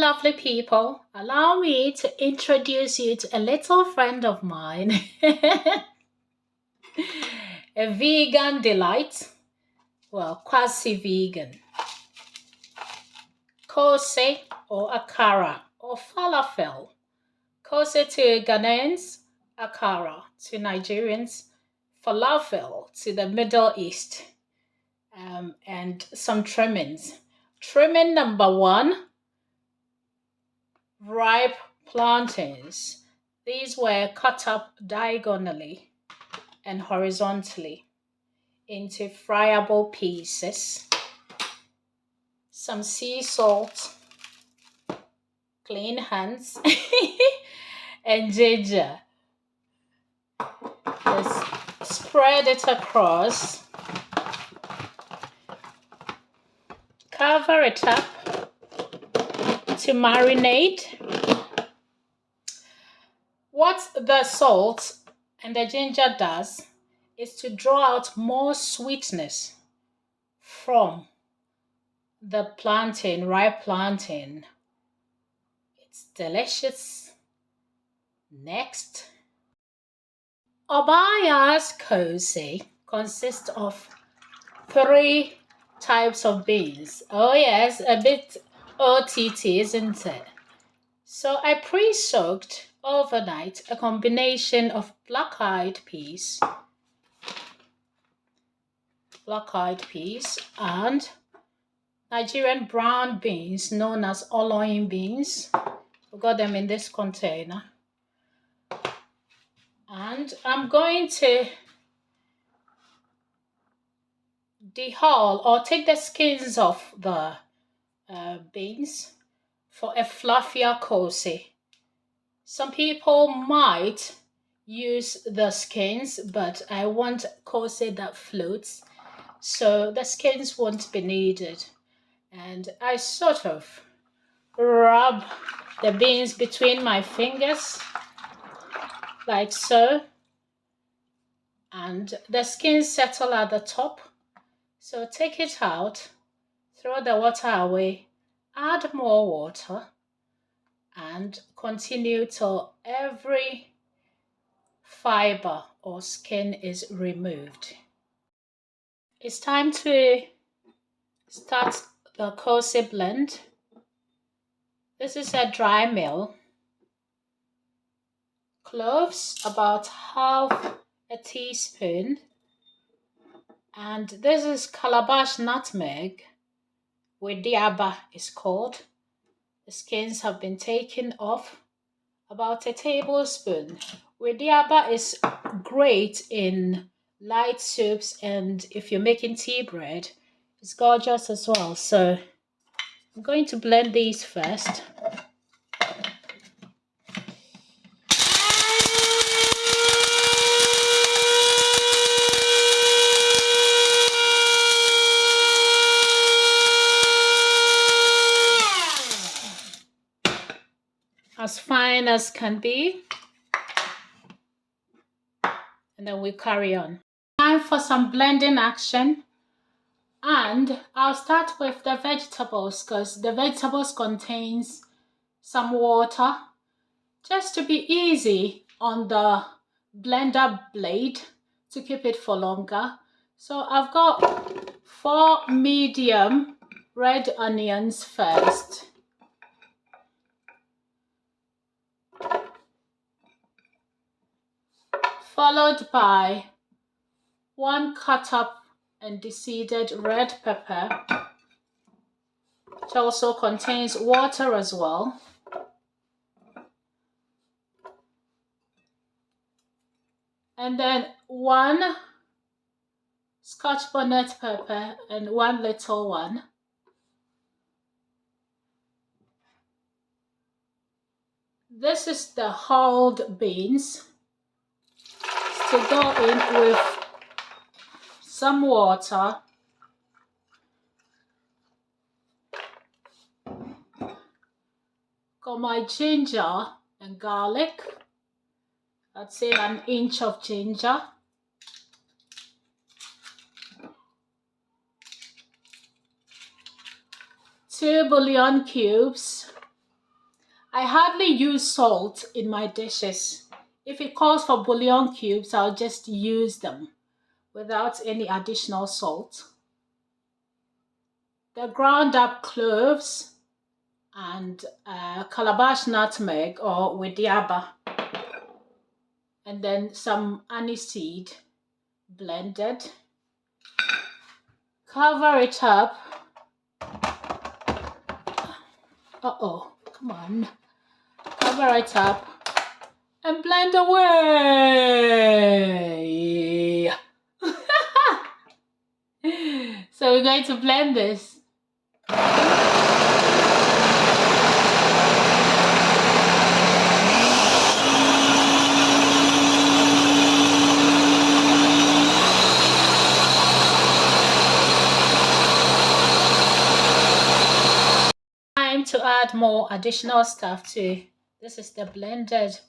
lovely people. Allow me to introduce you to a little friend of mine, a vegan delight. Well, quasi vegan. Koose or akara or falafel. Koose to Ghanaians, akara to Nigerians, falafel to the Middle East, and some trimmings. Trimming number one, ripe plantains. These were cut up diagonally and horizontally into friable pieces. Some sea salt, clean hands, and ginger. Let's spread it across. Cover it up to marinate. What the salt and the ginger does is to draw out more sweetness from the plantain, ripe plantain. It's delicious. Next, Obaya's koose consists of 3 types of beans. Oh yes, a bit OTT, isn't it? So I pre-soaked overnight a combination of black-eyed peas, and Nigerian brown beans known as oloyin beans. We got them in this container. And I'm going to dehull or take the skins off the beans for a fluffier koose. Some people might use the skins, but I want koose that floats, so the skins won't be needed. And I sort of rub the beans between my fingers, like so, and the skins settle at the top. So take it out, throw the water away, add more water, and continue till every fiber or skin is removed. It's time to start the koose blend. This is a dry mill. Cloves, about half a teaspoon. And this is calabash nutmeg, Wediaba is called. The skins have been taken off, about a tablespoon. Wediaba is great in light soups, and if you're making tea bread, it's gorgeous as well. So I'm going to blend these first. As fine as can be, and then we carry on. Time for some blending action, and I'll start with the vegetables because the vegetables contains some water, just to be easy on the blender blade to keep it for longer. So I've got 4 medium red onions first. Followed by 1 cut up and deseeded red pepper, which also contains water as well. And then 1 Scotch bonnet pepper and 1 little one. This is the hulled beans. To go in with some water, got my ginger and garlic. I'd say 1 inch of ginger, 2 bouillon cubes, I hardly use salt in my dishes. If it calls for bouillon cubes, I'll just use them without any additional salt. The ground up cloves and calabash nutmeg or wediaba, and then some aniseed blended. Cover it up. Come on. Cover it up and blend away. So we're going to blend this. Time to add more additional stuff too. This is the blended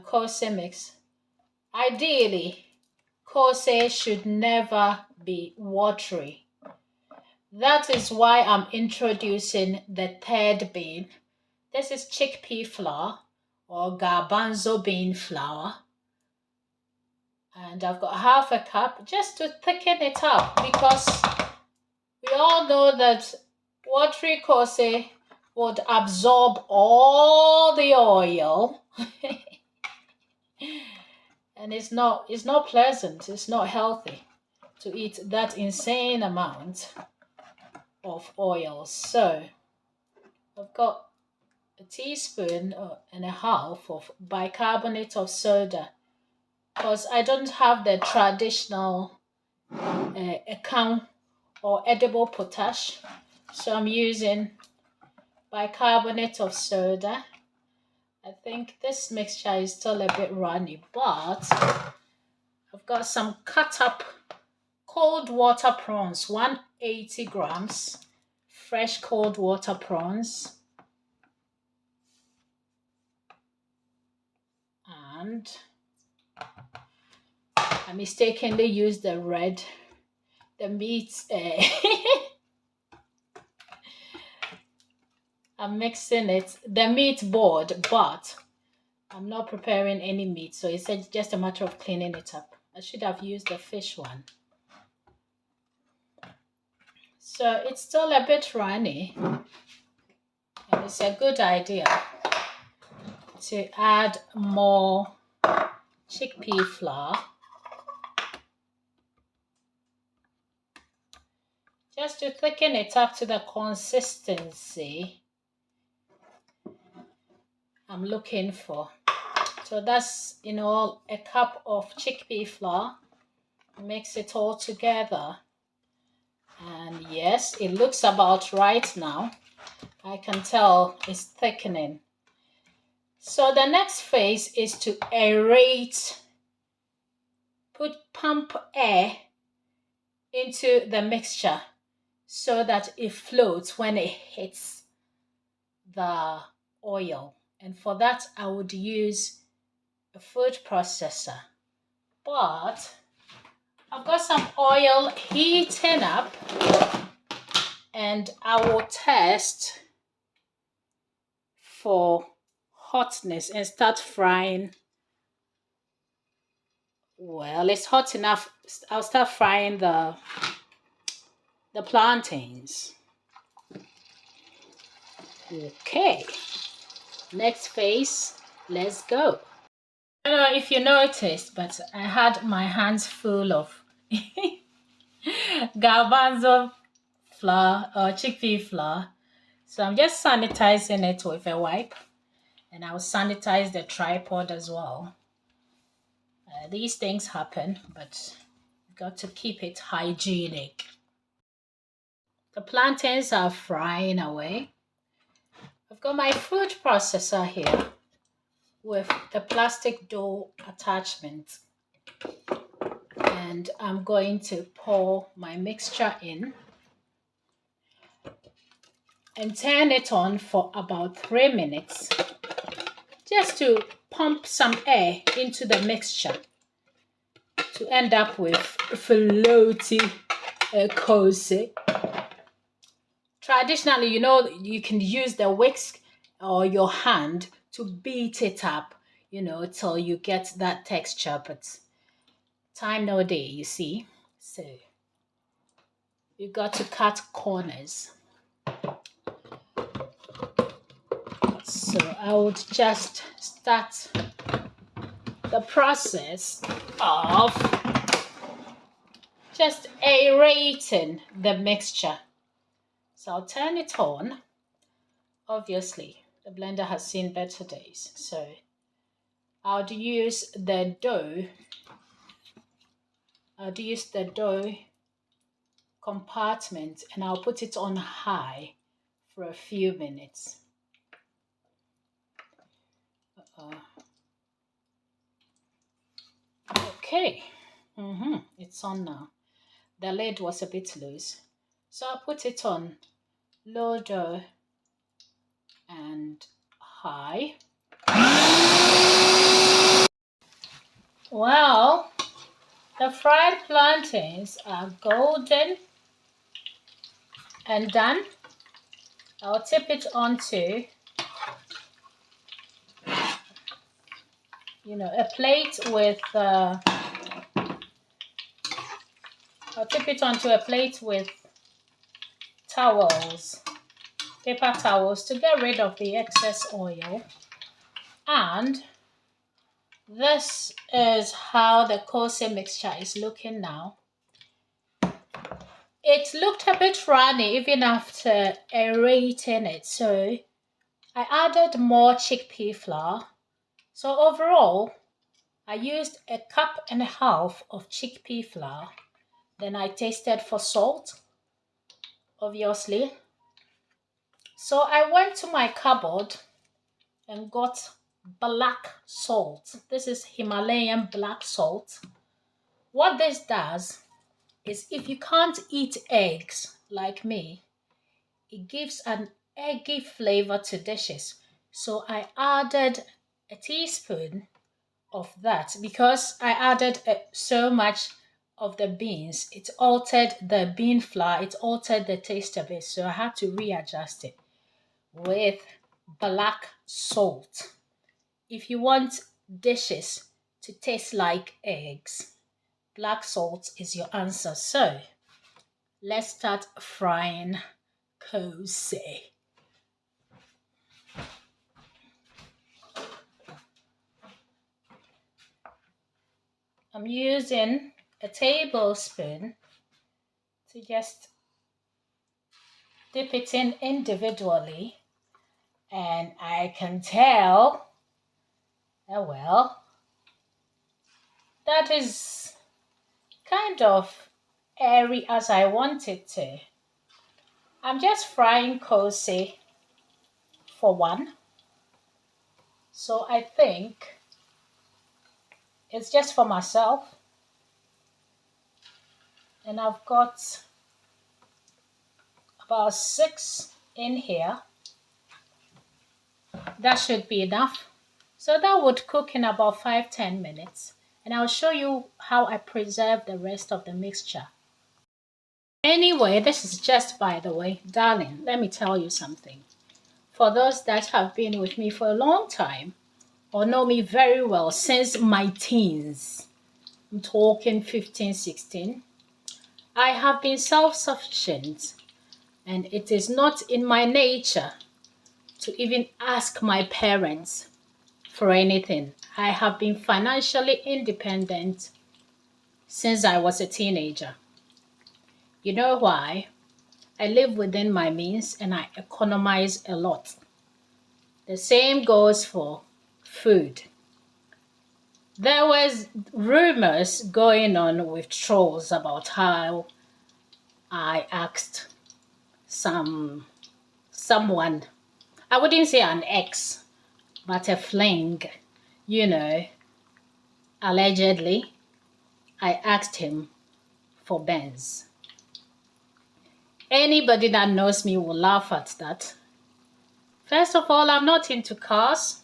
koose mix. Ideally, koose should never be watery. That is why I'm introducing the third bean. This is chickpea flour or garbanzo bean flour. And I've got half a cup just to thicken it up, because we all know that watery koose would absorb all the oil. And it's not pleasant, it's not healthy to eat that insane amount of oil. So I've got a teaspoon and a half of bicarbonate of soda, because I don't have the traditional account or edible potash, so I'm using bicarbonate of soda. I think this mixture is still a bit runny, but I've got some cut up cold water prawns, 180 grams, fresh cold water prawns. And I mistakenly used the meat. I'm mixing it, the meat board, but I'm not preparing any meat, so it's just a matter of cleaning it up. I should have used the fish one. So it's still a bit runny, and it's a good idea to add more chickpea flour just to thicken it up to the consistency I'm looking for. So that's, a cup of chickpea flour. Mix it all together. And yes, it looks about right now. I can tell it's thickening. So the next phase is to aerate, pump air into the mixture so that it floats when it hits the oil. And for that, I would use a food processor. But I've got some oil heating up, and I will test for hotness and start frying. Well, it's hot enough. I'll start frying the plantains. Okay. Next phase, let's go. I don't know if you noticed, but I had my hands full of garbanzo flour or chickpea flour. So I'm just sanitizing it with a wipe, and I'll sanitize the tripod as well. These things happen, but you've got to keep it hygienic. The plantains are frying away. I've got my food processor here with the plastic dough attachment, and I'm going to pour my mixture in and turn it on for about 3 minutes just to pump some air into the mixture to end up with floaty koose. Traditionally, you can use the whisk or your hand to beat it up, till you get that texture. But time no day, you see. So you got to cut corners. So I would just start the process of just aerating the mixture. So I'll turn it on. Obviously, the blender has seen better days. So I'll use the dough. I'll use the dough compartment and I'll put it on high for a few minutes. Okay, it's on now. The lid was a bit loose, so I'll put it on low dough and high. Well, the fried plantains are golden and done. I'll tip it onto a plate with I'll tip it onto a plate with towels, paper towels, to get rid of the excess oil. And this is how the koose mixture is looking now. It looked a bit runny even after aerating it, so I added more chickpea flour. So overall, I used 1.5 cups of chickpea flour. Then I tasted for salt, obviously. So I went to my cupboard and got black salt. This is Himalayan black salt. What this does is, if you can't eat eggs like me, it gives an eggy flavor to dishes. So I added a teaspoon of that because I added so much of the beans. It altered the bean flour, it altered the taste of it. So I had to readjust it with black salt. If you want dishes to taste like eggs, black salt is your answer. So let's start frying koose. I'm using a tablespoon to just dip it in individually, and I can tell, well, that is kind of airy as I want it to. I'm just frying koose for one, so I think it's just for myself, and I've got about 6 in here. That should be enough. So that would cook in about 5-10 minutes, and I'll show you how I preserve the rest of the mixture. Anyway, this is just by the way. Darling, let me tell you something. For those that have been with me for a long time or know me very well since my teens, I'm talking 15, 16, I have been self-sufficient, and it is not in my nature to even ask my parents for anything. I have been financially independent since I was a teenager. You know why? I live within my means and I economize a lot. The same goes for food. There was rumors going on with trolls about how I asked someone, I wouldn't say an ex, but a fling, allegedly, I asked him for Benz. Anybody that knows me will laugh at that. First of all, I'm not into cars.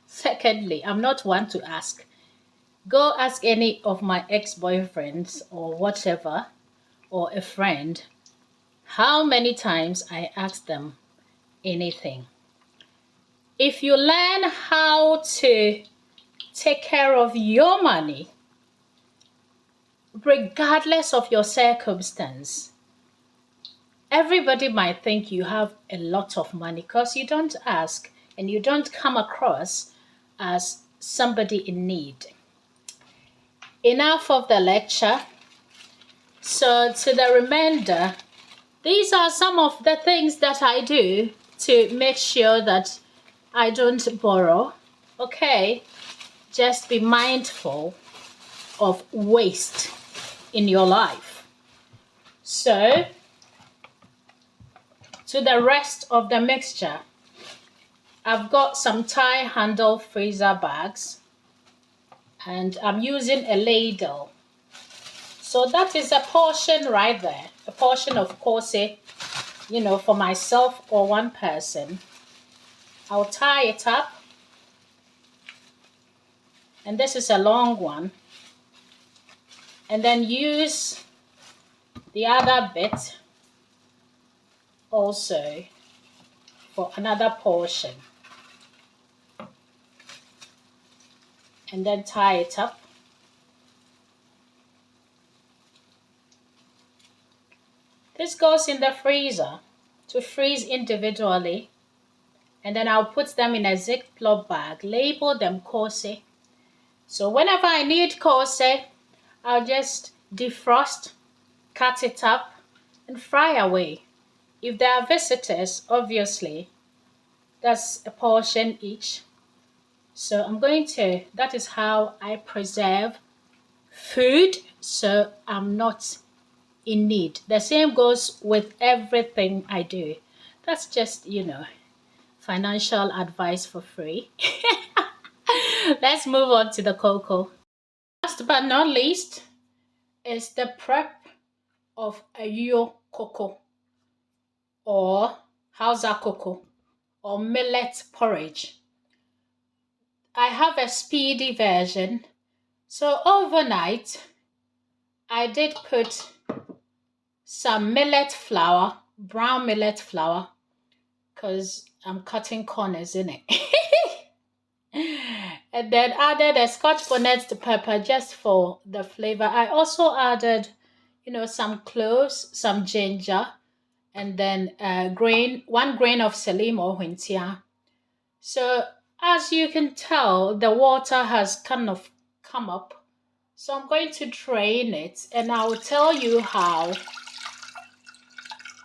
Secondly, I'm not one to ask. Go ask any of my ex-boyfriends or whatever, or a friend, how many times I asked them anything. If you learn how to take care of your money, regardless of your circumstance, everybody might think you have a lot of money because you don't ask and you don't come across as somebody in need. Enough of the lecture. So to the remainder, these are some of the things that I do to make sure that I don't borrow. Okay, just be mindful of waste in your life. So to the rest of the mixture, I've got some tie handle freezer bags and I'm using a ladle. So that is a portion right there, a portion of koose, for myself or one person. I'll tie it up, and this is a long one, and then use the other bit also for another portion, and then tie it up. This goes in the freezer to freeze individually, and then I'll put them in a Ziploc bag, label them koose. So whenever I need koose, I'll just defrost, cut it up, and fry away. If there are visitors, obviously, that's a portion each. So that is how I preserve food so I'm not in need. The same goes with everything I do. That's just, financial advice for free. Let's move on to the cocoa. Last but not least is the prep of a Koko or Hausa cocoa or millet porridge. I have a speedy version. So overnight, I did put some millet flour, brown millet flour, because I'm cutting corners in it. And then added a Scotch bonnet pepper just for the flavor. I also added, some cloves, some ginger, and then one grain of salim or huintia. So as you can tell, the water has kind of come up. So I'm going to drain it and I will tell you how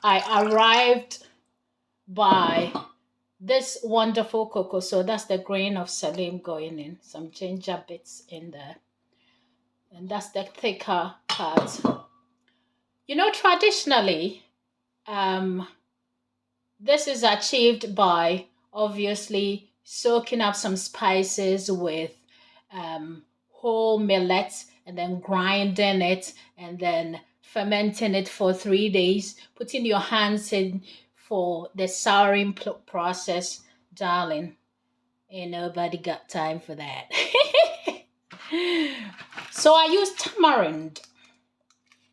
I arrived by this wonderful cocoa. So that's the grain of salim going in, some ginger bits in there. And that's the thicker part. Traditionally, this is achieved by obviously soaking up some spices with whole millet and then grinding it and then fermenting it for 3 days, putting your hands in for the souring process. Darling, ain't nobody got time for that. So I use tamarind.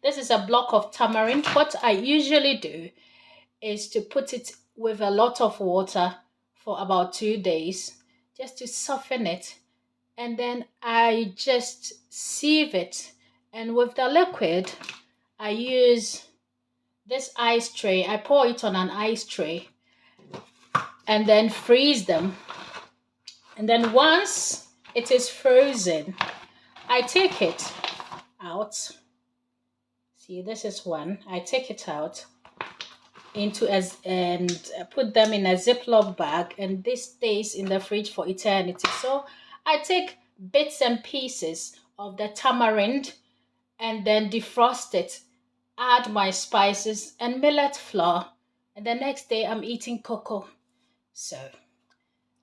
This is a block of tamarind. What I usually do is to put it with a lot of water for about 2 days just to soften it. And then I just sieve it. And with the liquid, I use this ice tray. I pour it on an ice tray and then freeze them. And then once it is frozen, I take it out. See, this is one. I take it out and put them in a Ziploc bag, and this stays in the fridge for eternity. So I take bits and pieces of the tamarind and then defrost it, add my spices and millet flour, and the next day I'm eating cocoa. So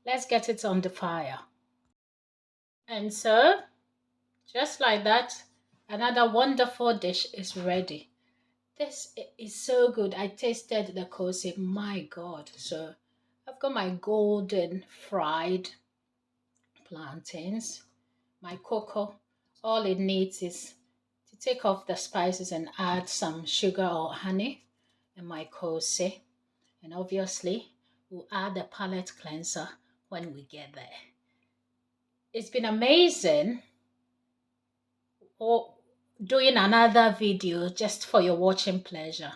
let's get it on the fire. And so just like that, another wonderful dish is ready. This is so good. I tasted the koose. My God. So I've got my golden fried plantains, my cocoa. All it needs is to take off the spices and add some sugar or honey and my koose. And obviously, we'll add the palate cleanser when we get there. It's been amazing doing another video just for your watching pleasure.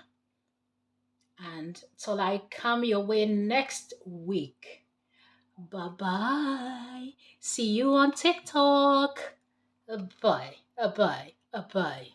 And till I come your way next week. Bye-bye. See you on TikTok. Bye. Bye. Bye.